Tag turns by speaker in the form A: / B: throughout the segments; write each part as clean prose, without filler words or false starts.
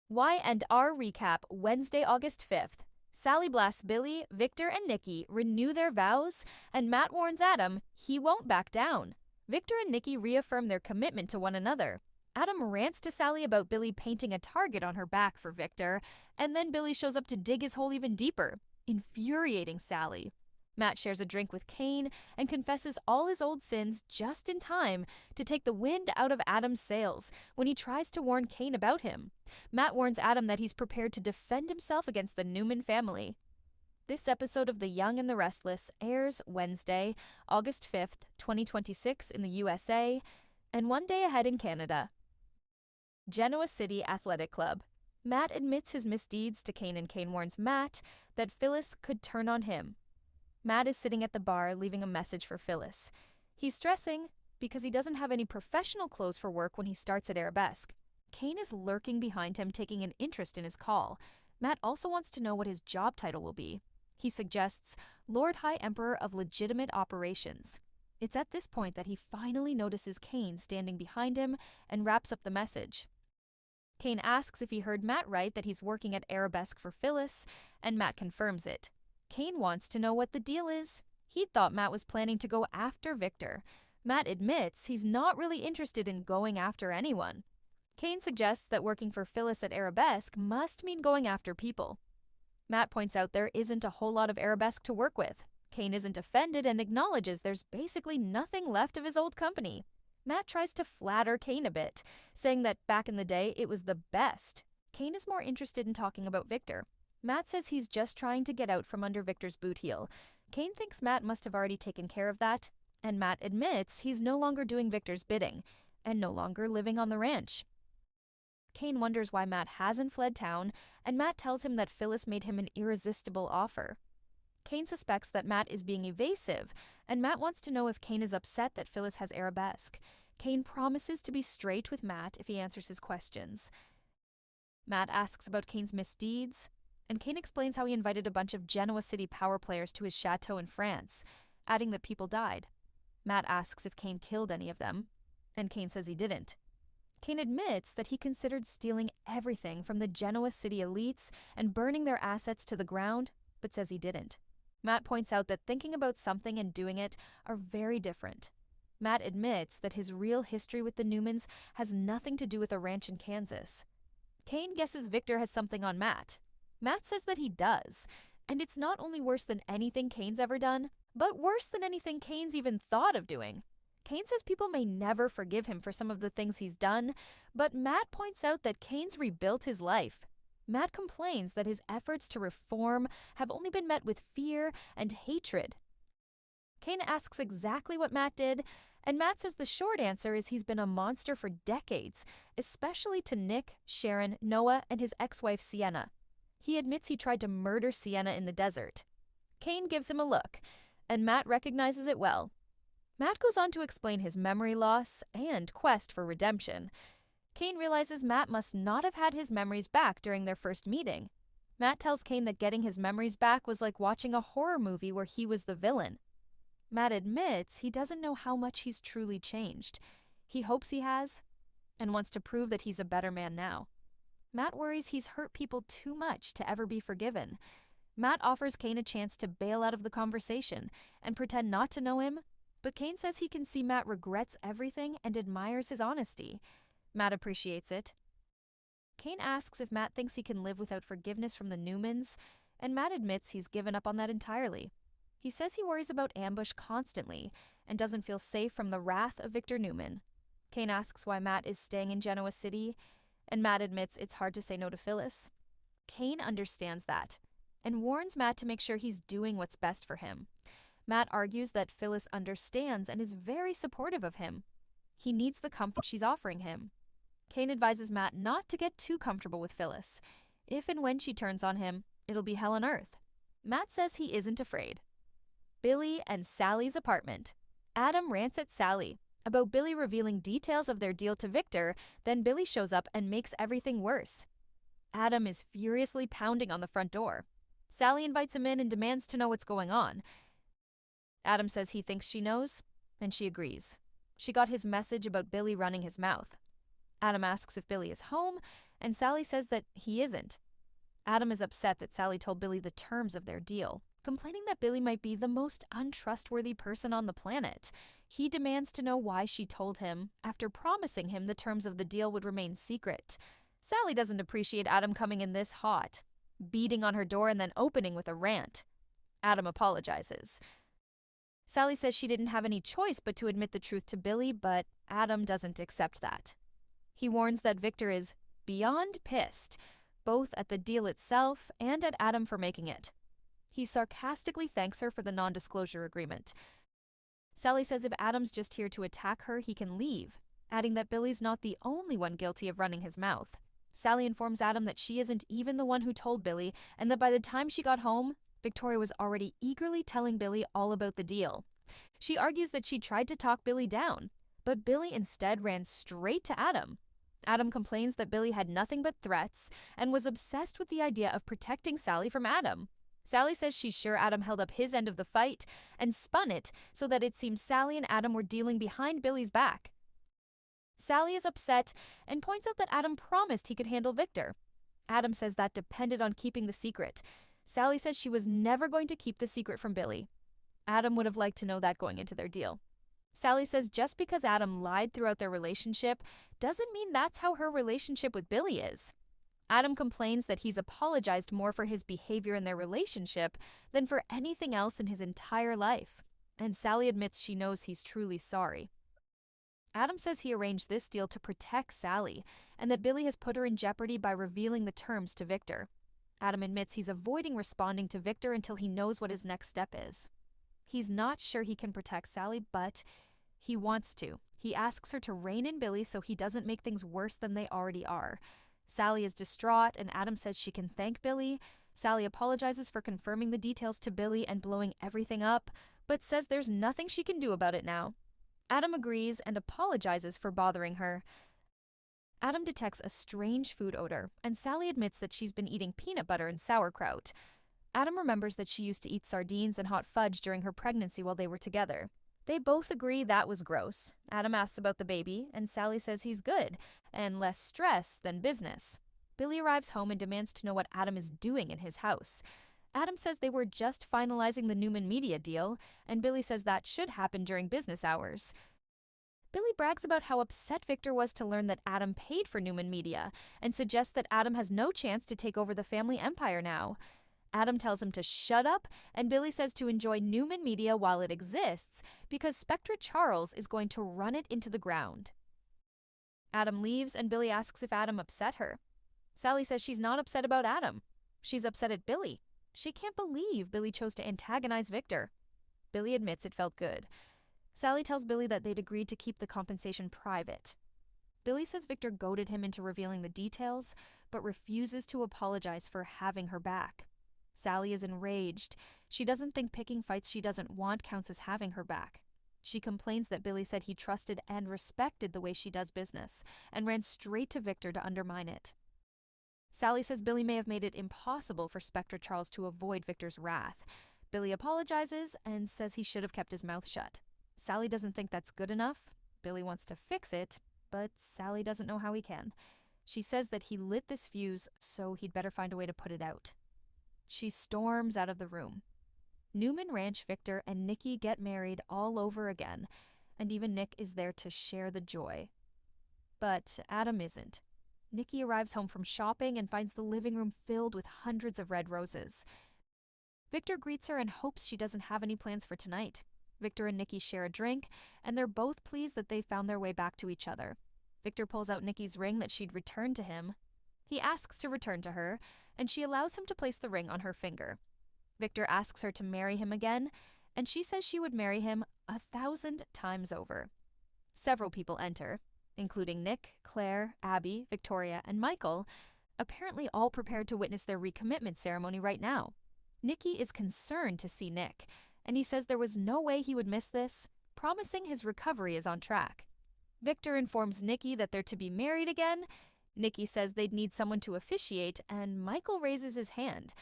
A: Y&R Recap, Wednesday, August 5th. Sally blasts Billy, Victor, and Nikki renew their vows, and Matt warns Adam he won't back down. Victor and Nikki reaffirm their commitment to one another. Adam rants to Sally about Billy painting a target on her back for Victor, and then Billy shows up to dig his hole even deeper, infuriating Sally. Matt shares a drink with Kane and confesses all his old sins just in time to take the wind out of Adam's sails when he tries to warn Kane about him. Matt warns Adam that he's prepared to defend himself against the Newman family. This episode of The Young and the Restless airs Wednesday, August 5th, 2026 in the USA, and one day ahead in Canada. Genoa City Athletic Club. Matt admits his misdeeds to Kane, and Kane warns Matt that Phyllis could turn on him. Matt is sitting at the bar, leaving a message for Phyllis. He's stressing because he doesn't have any professional clothes for work when he starts at Arabesque. Kane is lurking behind him, taking an interest in his call. Matt also wants to know what his job title will be. He suggests Lord High Emperor of Legitimate Operations. It's at this point that he finally notices Kane standing behind him and wraps up the message. Kane asks if he heard Matt right that he's working at Arabesque for Phyllis, and Matt confirms it. Kane wants to know what the deal is. He thought Matt was planning to go after Victor. Matt admits he's not really interested in going after anyone. Kane suggests that working for Phyllis at Arabesque must mean going after people. Matt points out there isn't a whole lot of Arabesque to work with. Kane isn't offended and acknowledges there's basically nothing left of his old company. Matt tries to flatter Kane a bit, saying that back in the day it was the best. Kane is more interested in talking about Victor. Matt says he's just trying to get out from under Victor's boot heel. Kane thinks Matt must have already taken care of that, and Matt admits he's no longer doing Victor's bidding, and no longer living on the ranch. Kane wonders why Matt hasn't fled town, and Matt tells him that Phyllis made him an irresistible offer. Kane suspects that Matt is being evasive, and Matt wants to know if Kane is upset that Phyllis has Arabesque. Kane promises to be straight with Matt if he answers his questions. Matt asks about Kane's misdeeds, and Kane explains how he invited a bunch of Genoa City power players to his chateau in France, adding that people died. Matt asks if Kane killed any of them, and Kane says he didn't. Kane admits that he considered stealing everything from the Genoa City elites and burning their assets to the ground, but says he didn't. Matt points out that thinking about something and doing it are very different. Matt admits that his real history with the Newmans has nothing to do with a ranch in Kansas. Kane guesses Victor has something on Matt. Matt says that he does, and it's not only worse than anything Kane's ever done, but worse than anything Kane's even thought of doing. Kane says people may never forgive him for some of the things he's done, but Matt points out that Kane's rebuilt his life. Matt complains that his efforts to reform have only been met with fear and hatred. Kane asks exactly what Matt did, and Matt says the short answer is he's been a monster for decades, especially to Nick, Sharon, Noah, and his ex-wife Sienna. He admits he tried to murder Sienna in the desert. Kane gives him a look, and Matt recognizes it well. Matt goes on to explain his memory loss and quest for redemption. Kane realizes Matt must not have had his memories back during their first meeting. Matt tells Kane that getting his memories back was like watching a horror movie where he was the villain. Matt admits he doesn't know how much he's truly changed. He hopes he has, and wants to prove that he's a better man now. Matt worries he's hurt people too much to ever be forgiven. Matt offers Kane a chance to bail out of the conversation and pretend not to know him, but Kane says he can see Matt regrets everything and admires his honesty. Matt appreciates it. Kane asks if Matt thinks he can live without forgiveness from the Newmans, and Matt admits he's given up on that entirely. He says he worries about ambush constantly and doesn't feel safe from the wrath of Victor Newman. Kane asks why Matt is staying in Genoa City, and Matt admits it's hard to say no to Phyllis. Kane understands that and warns Matt to make sure he's doing what's best for him. Matt argues that Phyllis understands and is very supportive of him. He needs the comfort she's offering him. Kane advises Matt not to get too comfortable with Phyllis. If and when she turns on him, it'll be hell on earth. Matt says he isn't afraid. Billy and Sally's apartment. Adam rants at Sally about Billy revealing details of their deal to Victor, then Billy shows up and makes everything worse. Adam is furiously pounding on the front door. Sally invites him in and demands to know what's going on. Adam says he thinks she knows, and she agrees. She got his message about Billy running his mouth. Adam asks if Billy is home, and Sally says that he isn't. Adam is upset that Sally told Billy the terms of their deal, complaining that Billy might be the most untrustworthy person on the planet. He demands to know why she told him, after promising him the terms of the deal would remain secret. Sally doesn't appreciate Adam coming in this hot, beating on her door and then opening with a rant. Adam apologizes. Sally says she didn't have any choice but to admit the truth to Billy, but Adam doesn't accept that. He warns that Victor is beyond pissed, both at the deal itself and at Adam for making it. He sarcastically thanks her for the non-disclosure agreement. Sally says if Adam's just here to attack her, he can leave, adding that Billy's not the only one guilty of running his mouth. Sally informs Adam that she isn't even the one who told Billy, and that by the time she got home, Victoria was already eagerly telling Billy all about the deal. She argues that she tried to talk Billy down, but Billy instead ran straight to Adam. Adam complains that Billy had nothing but threats and was obsessed with the idea of protecting Sally from Adam. Sally says she's sure Adam held up his end of the fight and spun it so that it seemed Sally and Adam were dealing behind Billy's back. Sally is upset and points out that Adam promised he could handle Victor. Adam says that depended on keeping the secret. Sally says she was never going to keep the secret from Billy. Adam would have liked to know that going into their deal. Sally says just because Adam lied throughout their relationship doesn't mean that's how her relationship with Billy is. Adam complains that he's apologized more for his behavior in their relationship than for anything else in his entire life, and Sally admits she knows he's truly sorry. Adam says he arranged this deal to protect Sally, and that Billy has put her in jeopardy by revealing the terms to Victor. Adam admits he's avoiding responding to Victor until he knows what his next step is. He's not sure he can protect Sally, but he wants to. He asks her to rein in Billy so he doesn't make things worse than they already are. Sally is distraught, and Adam says she can thank Billy. Sally apologizes for confirming the details to Billy and blowing everything up, but says there's nothing she can do about it now. Adam agrees and apologizes for bothering her. Adam detects a strange food odor, and Sally admits that she's been eating peanut butter and sauerkraut. Adam remembers that she used to eat sardines and hot fudge during her pregnancy while they were together. They both agree that was gross. Adam asks about the baby, and Sally says he's good, and less stress than business. Billy arrives home and demands to know what Adam is doing in his house. Adam says they were just finalizing the Newman media deal, and Billy says that should happen during business hours. Billy brags about how upset Victor was to learn that Adam paid for Newman Media, and suggests that Adam has no chance to take over the family empire now. Adam tells him to shut up, and Billy says to enjoy Newman Media while it exists, because Spectra Charles is going to run it into the ground. Adam leaves, and Billy asks if Adam upset her. Sally says she's not upset about Adam. She's upset at Billy. She can't believe Billy chose to antagonize Victor. Billy admits it felt good. Sally tells Billy that they'd agreed to keep the compensation private. Billy says Victor goaded him into revealing the details, but refuses to apologize for having her back. Sally is enraged. She doesn't think picking fights she doesn't want counts as having her back. She complains that Billy said he trusted and respected the way she does business, and ran straight to Victor to undermine it. Sally says Billy may have made it impossible for Spectra Charles to avoid Victor's wrath. Billy apologizes and says he should have kept his mouth shut. Sally doesn't think that's good enough. Billy wants to fix it, but Sally doesn't know how he can. She says that he lit this fuse, so he'd better find a way to put it out. She storms out of the room. Newman Ranch Victor and Nikki get married all over again, and even Nick is there to share the joy. But Adam isn't. Nikki arrives home from shopping and finds the living room filled with hundreds of red roses. Victor greets her and hopes she doesn't have any plans for tonight. Victor and Nikki share a drink, and they're both pleased that they found their way back to each other. Victor pulls out Nikki's ring that she'd returned to him. He asks to return to her, and she allows him to place the ring on her finger. Victor asks her to marry him again, and she says she would marry him 1,000 times over. Several people enter, including Nick, Claire, Abby, Victoria, and Michael, apparently all prepared to witness their recommitment ceremony right now. Nikki is concerned to see Nick, and he says there was no way he would miss this, promising his recovery is on track. Victor informs Nikki that they're to be married again. Nikki says they'd need someone to officiate, and Michael raises his hand.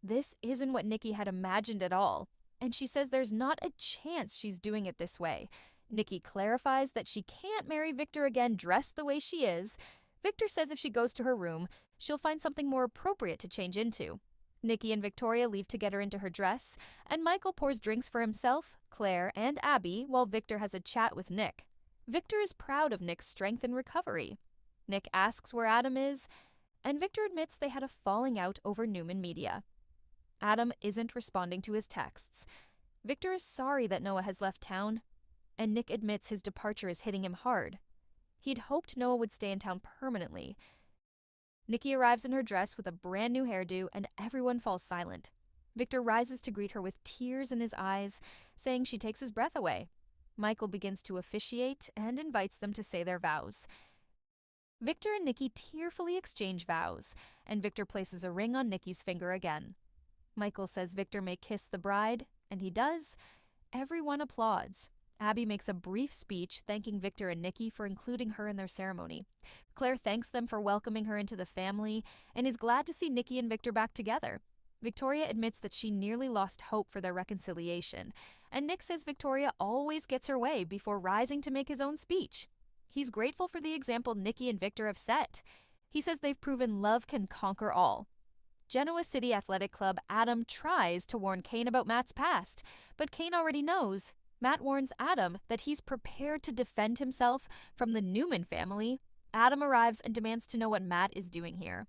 A: This isn't what Nikki had imagined at all, and she says there's not a chance she's doing it this way. Nikki clarifies that she can't marry Victor again dressed the way she is. Victor says if she goes to her room, she'll find something more appropriate to change into. Nikki and Victoria leave to get her into her dress, and Michael pours drinks for himself, Claire, and Abby while Victor has a chat with Nick. Victor is proud of Nick's strength and recovery. Nick asks where Adam is, and Victor admits they had a falling out over Newman Media. Adam isn't responding to his texts. Victor is sorry that Noah has left town, and Nick admits his departure is hitting him hard. He'd hoped Noah would stay in town permanently. Nikki arrives in her dress with a brand new hairdo, and everyone falls silent. Victor rises to greet her with tears in his eyes, saying she takes his breath away. Michael begins to officiate and invites them to say their vows. Victor and Nikki tearfully exchange vows, and Victor places a ring on Nikki's finger again. Michael says Victor may kiss the bride, and he does. Everyone applauds. Abby makes a brief speech thanking Victor and Nikki for including her in their ceremony. Claire thanks them for welcoming her into the family and is glad to see Nikki and Victor back together. Victoria admits that she nearly lost hope for their reconciliation, and Nick says Victoria always gets her way before rising to make his own speech. He's grateful for the example Nikki and Victor have set. He says they've proven love can conquer all. Genoa City Athletic Club Adam tries to warn Kane about Matt's past, but Kane already knows. Matt warns Adam that he's prepared to defend himself from the Newman family. Adam arrives and demands to know what Matt is doing here.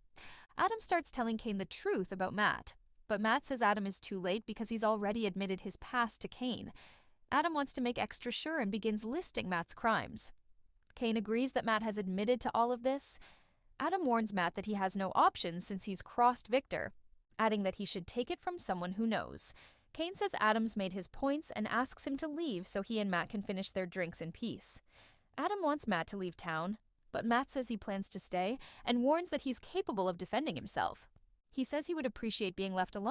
A: Adam starts telling Kane the truth about Matt, but Matt says Adam is too late because he's already admitted his past to Kane. Adam wants to make extra sure and begins listing Matt's crimes. Kane agrees that Matt has admitted to all of this. Adam warns Matt that he has no options since he's crossed Victor, adding that he should take it from someone who knows. Kane says Adam's made his points and asks him to leave so he and Matt can finish their drinks in peace. Adam wants Matt to leave town, but Matt says he plans to stay and warns that he's capable of defending himself. He says he would appreciate being left alone.